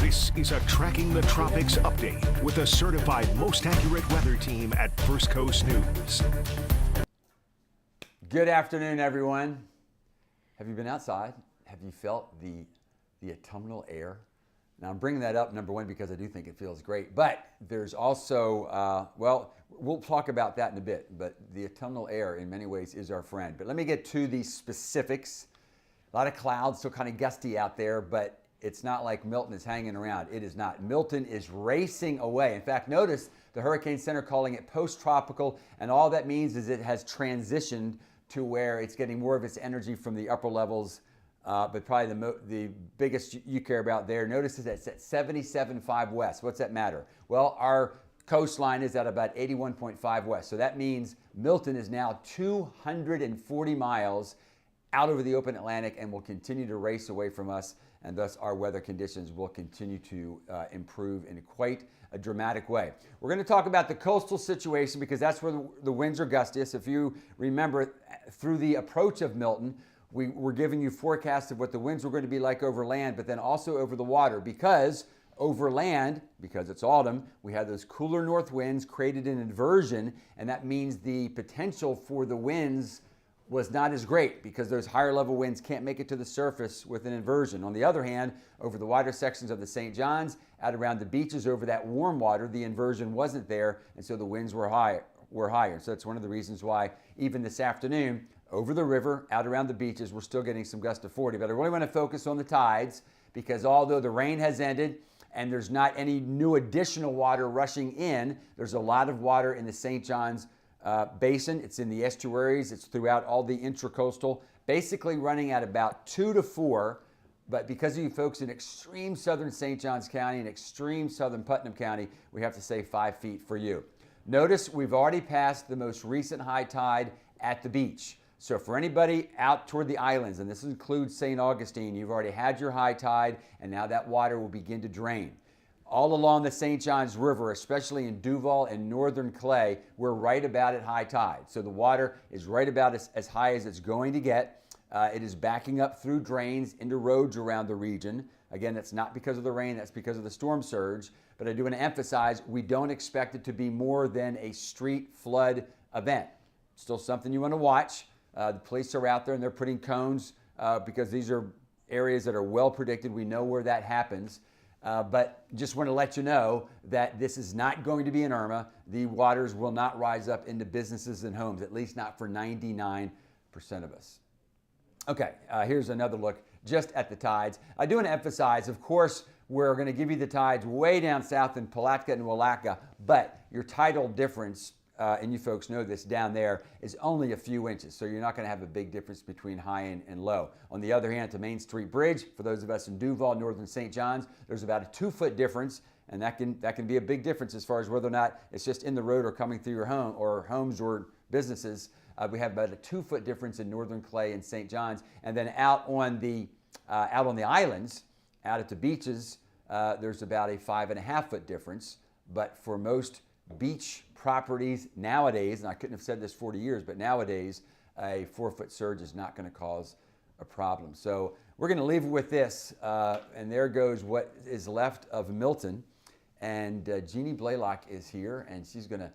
This is a Tracking the Tropics update with a certified most accurate weather team at First Coast News. Good afternoon, everyone. Have you been outside? Have you felt the autumnal air? Now, I'm bringing that up, number one, because I do think it feels great. But there's also, well, we'll talk about that in a bit. But the autumnal air, in many ways, is our friend. But let me get to the specifics. A lot of clouds, still kind of gusty out there, but it's not like Milton is hanging around. It is not. Milton is racing away. In fact, notice the Hurricane Center calling it post-tropical, and all that means is it has transitioned to where it's getting more of its energy from the upper levels, but probably the biggest you care about there. Notice that it's at 77.5 west. What's that matter? Well, our coastline is at about 81.5 west, so that means Milton is now 240 miles out over the open Atlantic and will continue to race away from us, and thus our weather conditions will continue to improve in quite a dramatic way. We're going to talk about the coastal situation because that's where the winds are gustiest. If you remember, through the approach of Milton, we were giving you forecasts of what the winds were going to be like over land, but then also over the water, because over land, because it's autumn, we have those cooler north winds created an inversion, and that means the potential for the winds was not as great because those higher level winds can't make it to the surface with an inversion. On the other hand, over the wider sections of the St. Johns, out around the beaches over that warm water, the inversion wasn't there, and so the winds were higher. So that's one of the reasons why even this afternoon, over the river, out around the beaches, we're still getting some gusts of 40. But I really want to focus on the tides because although the rain has ended and there's not any new additional water rushing in, there's a lot of water in the St. Johns basin. It's in the estuaries. It's throughout all the intracoastal, basically running at about 2 to 4. But because of you folks in extreme southern St. Johns County and extreme southern Putnam County, we have to say 5 feet for you. Notice we've already passed the most recent high tide at the beach. So for anybody out toward the islands, and this includes St. Augustine, you've already had your high tide, and now that water will begin to drain. All along the St. Johns River, especially in Duval and northern Clay, we're right about at high tide. So the water is right about as high as it's going to get. It is backing up through drains into roads around the region. Again, that's not because of the rain, that's because of the storm surge. But I do want to emphasize, we don't expect it to be more than a street flood event. Still something you want to watch. The police are out there and they're putting cones because these are areas that are well predicted. We know where that happens. But just want to let you know that this is not going to be an Irma. The waters will not rise up into businesses and homes, at least not for 99% of us. Okay, here's another look just at the tides. I do want to emphasize, of course, we're going to give you the tides way down south in Palatka and Willatka, but your tidal difference, and you folks know this, down there is only a few inches, so you're not going to have a big difference between high and low. On the other hand, to Main Street Bridge, for those of us in Duval, northern St. Johns, there's about a 2-foot difference, and that can be a big difference as far as whether or not it's just in the road or coming through your home or homes or businesses. We have about a 2-foot difference in northern Clay and St. Johns, and then out on the islands, out at the beaches, there's about a 5.5-foot difference. But for most beach properties nowadays, and I couldn't have said this 40 years, but nowadays, a 4-foot surge is not going to cause a problem. So we're going to leave it with this, and there goes what is left of Milton. And Jeannie Blaylock is here, and she's going to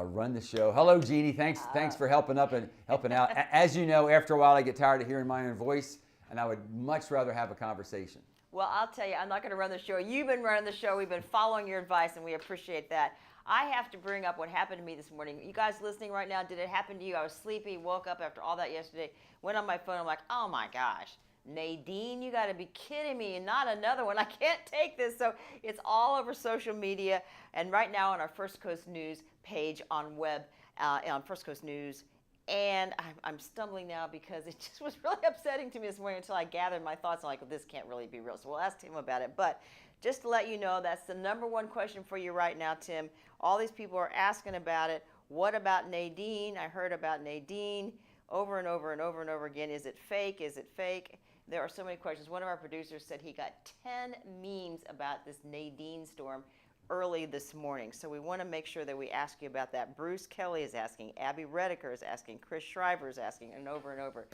run the show. Hello, Jeannie. Thanks for helping out. As you know, after a while, I get tired of hearing my own voice, and I would much rather have a conversation. Well, I'll tell you, I'm not going to run the show. You've been running the show. We've been following your advice, and we appreciate that. I have to bring up what happened to me this morning. You guys listening right now, did it happen to you? I was sleepy, woke up after all that yesterday, went on my phone. I'm like, oh, my gosh. Nadine, you got to be kidding me, and not another one. I can't take this. So it's all over social media, and right now on our First Coast News page on web, on First Coast News. And I'm stumbling now because it just was really upsetting to me this morning until I gathered my thoughts. I'm like, well, this can't really be real. So we'll ask Tim about it. But just to let you know, that's the number one question for you right now, Tim. All these people are asking about it. What about Nadine? I heard about Nadine over and over and over and over again. Is it fake? Is it fake? There are so many questions. One of our producers said he got 10 memes about this Nadine storm early this morning. So we want to make sure that we ask you about that. Bruce Kelly is asking, Abby Rediker is asking, Chris Shriver is asking, and over,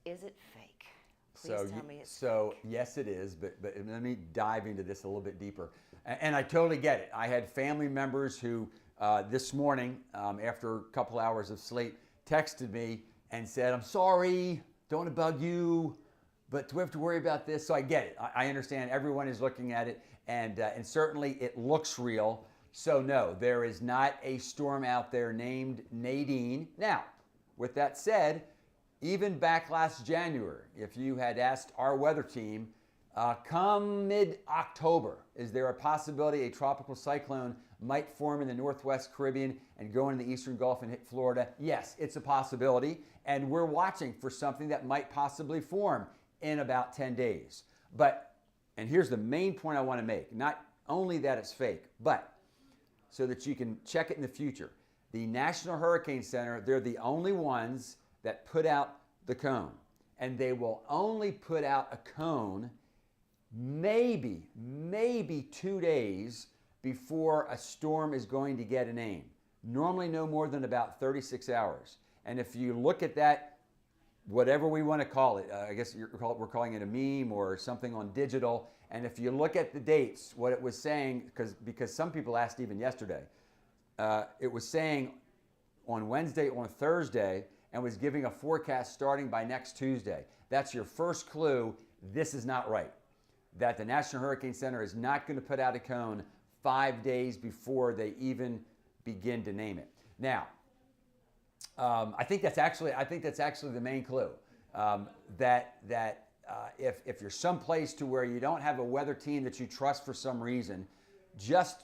is it fake? Please tell me it's fake. Yes, it is, but let me dive into this a little bit deeper. And I totally get it. I had family members who this morning, after a couple hours of sleep, texted me and said, I'm sorry, don't want to bug you, but do we have to worry about this? So I get it. I understand everyone is looking at it. And certainly it looks real. So no, there is not a storm out there named Nadine. Now, with that said, even back last January, if you had asked our weather team, come mid-October, is there a possibility a tropical cyclone might form in the Northwest Caribbean and go into the Eastern Gulf and hit Florida? Yes, it's a possibility. And we're watching for something that might possibly form in about 10 days. And here's the main point I want to make. Not only that it's fake, but so that you can check it in the future. The National Hurricane Center, they're the only ones that put out the cone. And they will only put out a cone maybe 2 days before a storm is going to get a name. Normally no more than about 36 hours. And if you look at that, whatever we want to call it, I guess we're calling it a meme or something on digital. And if you look at the dates, what it was saying, because some people asked even yesterday, it was saying on Wednesday, on Thursday, and was giving a forecast starting by next Tuesday. That's your first clue. This is not right. That the National Hurricane Center is not going to put out a cone 5 days before they even begin to name it. Now, I think that's actually the main clue. If you're someplace to where you don't have a weather team that you trust for some reason, just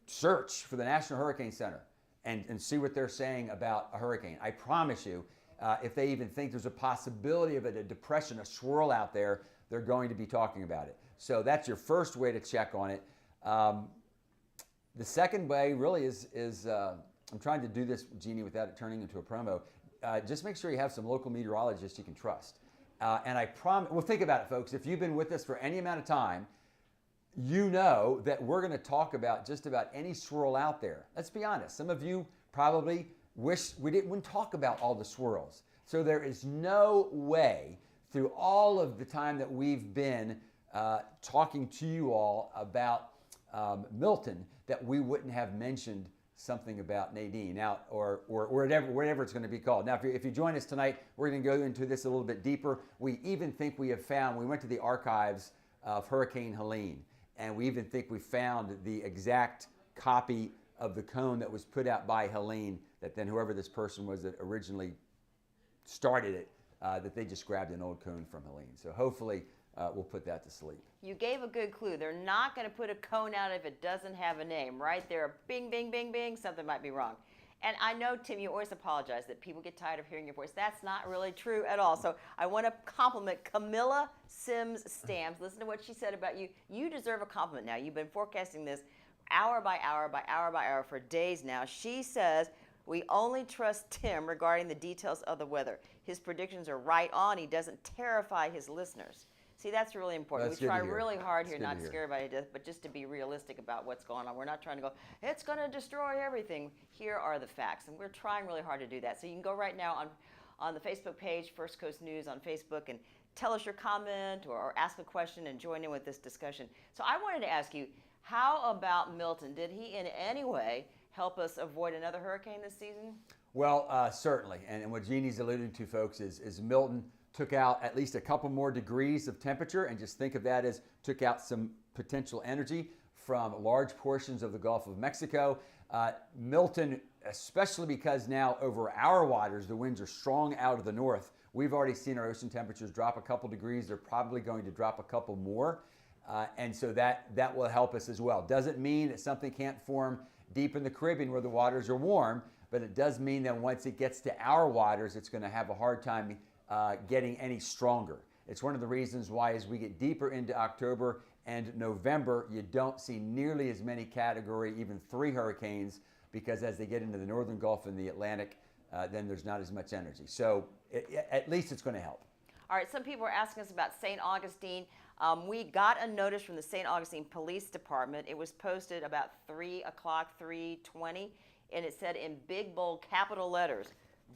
search for the National Hurricane Center and see what they're saying about a hurricane. I promise you, if they even think there's a possibility of it, a depression, a swirl out there, they're going to be talking about it. So that's your first way to check on it. The second way really is I'm trying to do this, Jeannie, without it turning into a promo. Just make sure you have some local meteorologists you can trust. And I promise, well, think about it, folks. If you've been with us for any amount of time, you know that we're going to talk about just about any swirl out there. Let's be honest. Some of you probably wish we wouldn't talk about all the swirls. So there is no way through all of the time that we've been talking to you all about Milton that we wouldn't have mentioned something about Nadine now, or whatever it's going to be called. Now, if you join us tonight, we're going to go into this a little bit deeper. We even think we went to the archives of Hurricane Helene, and we even think we found the exact copy of the cone that was put out by Helene, that then whoever this person was that originally started it, that they just grabbed an old cone from Helene. So hopefully we'll put that to sleep. You gave a good clue. They're not going to put a cone out if it doesn't have a name, right? They're bing, bing, bing, bing. Something might be wrong. And I know, Tim, you always apologize that people get tired of hearing your voice. That's not really true at all. So I want to compliment Camilla Sims Stamps. Listen to what she said about you. You deserve a compliment now. You've been forecasting this hour by hour by hour by hour for days now. She says, we only trust Tim regarding the details of the weather. His predictions are right on. He doesn't terrify his listeners. See, that's really important. That's We good to try hear. really hard That's here good not to to hear. scare everybody to death, but just to be realistic about what's going on. We're not trying to go, it's going to destroy everything. Here are the facts, and we're trying really hard to do that. So you can go right now on the Facebook page, First Coast News on Facebook, and tell us your comment or ask a question and join in with this discussion. So I wanted to ask you, how about Milton? Did he in any way help us avoid another hurricane this season? Well, certainly. And what Jeannie's alluding to, folks, is Milton took out at least a couple more degrees of temperature, and just think of that as took out some potential energy from large portions of the Gulf of Mexico. Milton, especially because now over our waters, the winds are strong out of the north. We've already seen our ocean temperatures drop a couple degrees. They're probably going to drop a couple more. And so that will help us as well. Doesn't mean that something can't form deep in the Caribbean where the waters are warm, but it does mean that once it gets to our waters, it's going to have a hard time getting any stronger. It's one of the reasons why as we get deeper into October and November, you don't see nearly as many category, even 3 hurricanes, because as they get into the northern Gulf and the Atlantic, then there's not as much energy. So at least it's going to help. All right, some people are asking us about St. Augustine. We got a notice from the St. Augustine Police Department. It was posted about 3 o'clock, 3:20, and it said in big, bold, capital letters,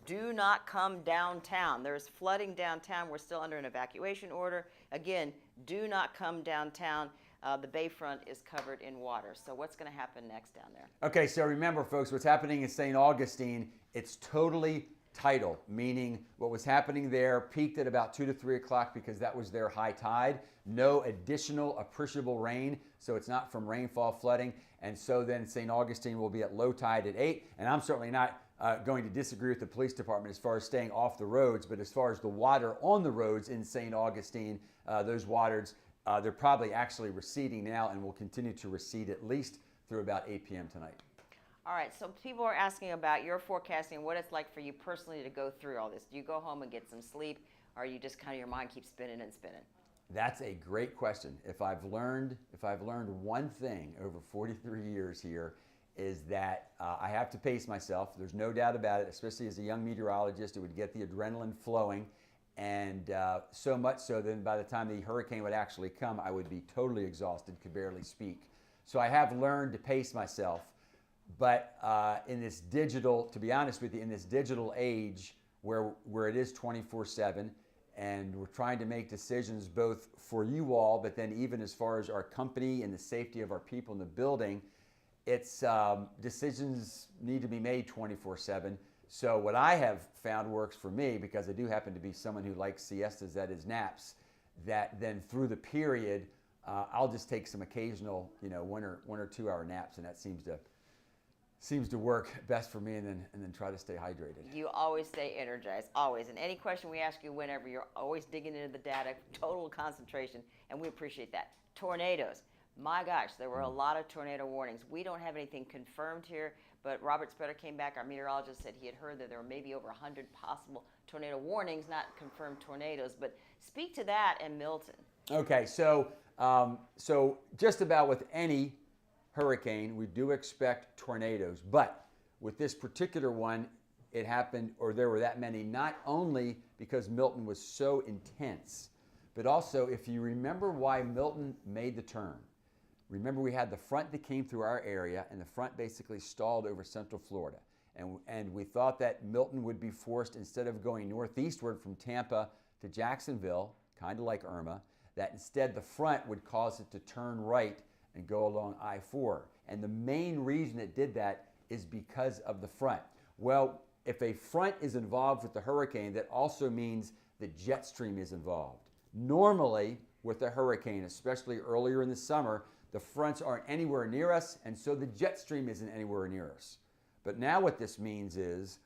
do not come downtown. There's flooding downtown. We're still under an evacuation order. Again, do not come downtown. The bayfront is covered in water. So what's going to happen next down there? Okay, so remember, folks, what's happening in St. Augustine, it's totally tidal, meaning what was happening there peaked at about 2 to 3 o'clock because that was their high tide. No additional appreciable rain, so it's not from rainfall flooding. And so then St. Augustine will be at low tide at 8. And I'm certainly not going to disagree with the police department as far as staying off the roads, but as far as the water on the roads in St. Augustine, those waters, they're probably actually receding now and will continue to recede at least through about 8 p.m. tonight. All right, so people are asking about your forecasting and what it's like for you personally to go through all this. Do you go home and get some sleep, or you just kind of your mind keeps spinning and spinning? That's a great question. If I've learned one thing over 43 years here, is that I have to pace myself. There's no doubt about it, especially as a young meteorologist, it would get the adrenaline flowing. And so much so that by the time the hurricane would actually come, I would be totally exhausted, could barely speak. So I have learned to pace myself. But in this digital, to be honest with you, in this digital age where it is 24/7, and we're trying to make decisions both for you all, but then even as far as our company and the safety of our people in the building, it's decisions need to be made 24/7. So what I have found works for me, because I do happen to be someone who likes siestas, that is naps, that then through the period, I'll just take some occasional, 1 or 2 hour naps, and that seems to work best for me, and then try to stay hydrated. You always stay energized, always. And any question we ask you whenever, you're always digging into the data, total concentration, and we appreciate that. Tornadoes. My gosh, there were a lot of tornado warnings. We don't have anything confirmed here, but Robert Spreader came back, our meteorologist, said he had heard that there were maybe over 100 possible tornado warnings, not confirmed tornadoes. But speak to that and Milton. Okay, so just about with any hurricane, we do expect tornadoes, but with this particular one, it happened, or there were that many, not only because Milton was so intense, but also if you remember why Milton made the turn. Remember, we had the front that came through our area, and the front basically stalled over Central Florida. And we thought that Milton would be forced, instead of going northeastward from Tampa to Jacksonville, kind of like Irma, that instead the front would cause it to turn right and go along I-4. And the main reason it did that is because of the front. Well, if a front is involved with the hurricane, that also means the jet stream is involved. Normally, with a hurricane, especially earlier in the summer, the fronts aren't anywhere near us, and so the jet stream isn't anywhere near us. But now what this means is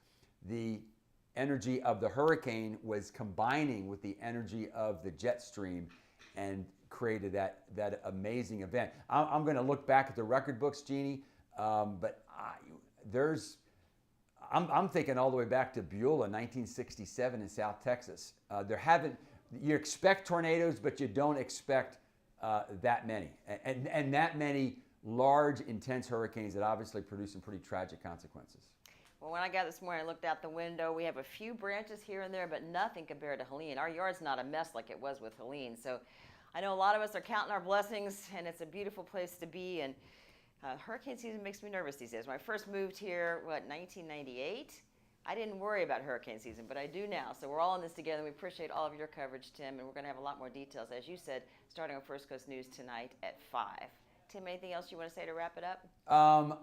the energy of the hurricane was combining with the energy of the jet stream and created that amazing event. I'm going to look back at the record books, Jeannie, but I'm thinking all the way back to Beulah, 1967 in South Texas. You expect tornadoes, but you don't expect that many, and that many large, intense hurricanes that obviously produce some pretty tragic consequences. Well, when I got this morning, I looked out the window. We have a few branches here and there, but nothing compared to Helene. Our yard's not a mess like it was with Helene. So I know a lot of us are counting our blessings, and it's a beautiful place to be. And hurricane season makes me nervous these days. When I first moved here, 1998, I didn't worry about hurricane season, but I do now. So we're all in this together. We appreciate all of your coverage, Tim, and we're going to have a lot more details, as you said, starting on First Coast News tonight at 5. Tim, anything else you want to say to wrap it up?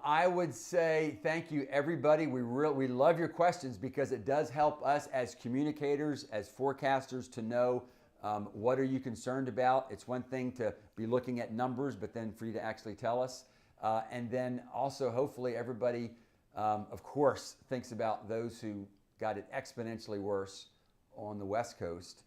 I would say thank you, everybody. We love your questions because it does help us as communicators, as forecasters, to know what are you concerned about. It's one thing to be looking at numbers, but then for you to actually tell us. And then also, hopefully, everybody, of course, thinks about those who got it exponentially worse on the West Coast.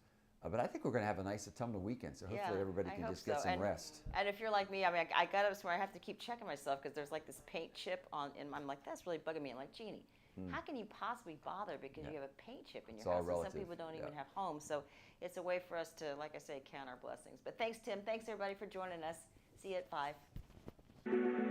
But I think we're going to have a nice autumnal weekend, so hopefully everybody can just get some rest. And if you're like me, I mean, I got up this morning, I have to keep checking myself because there's like this paint chip on, and I'm like, that's really bugging me. I'm like, Jeannie, how can you possibly bother because you have a paint chip in your house? And some people don't even have homes. So it's a way for us to, like I say, count our blessings. But thanks, Tim. Thanks, everybody, for joining us. See you at 5.